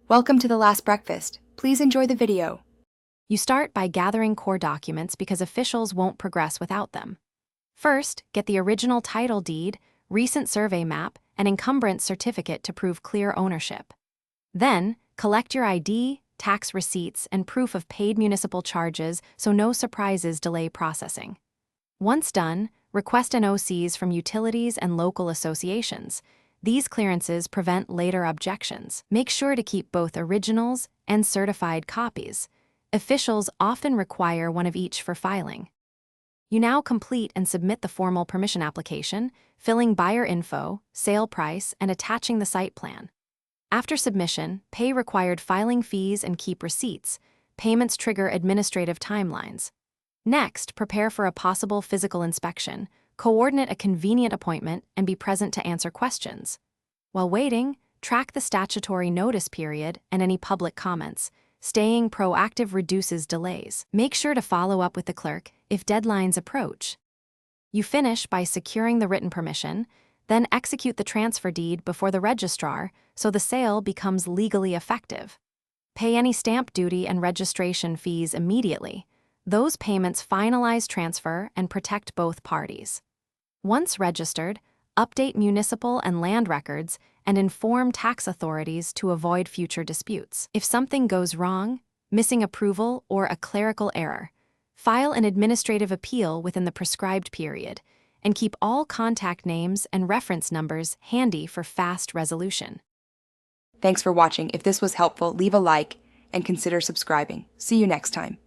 Welcome to The Last Breakfast. Please enjoy the video. You start by gathering core documents because officials won't progress without them. First, get the original title deed, recent survey map, and encumbrance certificate to prove clear ownership. Then, collect your ID, tax receipts, and proof of paid municipal charges so no surprises delay processing. Once done, request NOCs from utilities and local associations. These clearances prevent later objections. Make sure to keep both originals and certified copies. Officials often require one of each for filing. You now complete and submit the formal permission application, filling buyer info, sale price, and attaching the site plan. After submission, pay required filing fees and keep receipts. Payments trigger administrative timelines. Next, prepare for a possible physical inspection, coordinate a convenient appointment, and be present to answer questions. While waiting, track the statutory notice period and any public comments. Staying proactive reduces delays. Make sure to follow up with the clerk if deadlines approach. You finish by securing the written permission, then execute the transfer deed before the registrar so the sale becomes legally effective. Pay any stamp duty and registration fees immediately. Those payments finalize transfer and protect both parties. Once registered, update municipal and land records and inform tax authorities to avoid future disputes. If something goes wrong, missing approval, or a clerical error, file an administrative appeal within the prescribed period and keep all contact names and reference numbers handy for fast resolution. Thanks for watching. If this was helpful, leave a like and consider subscribing. See you next time.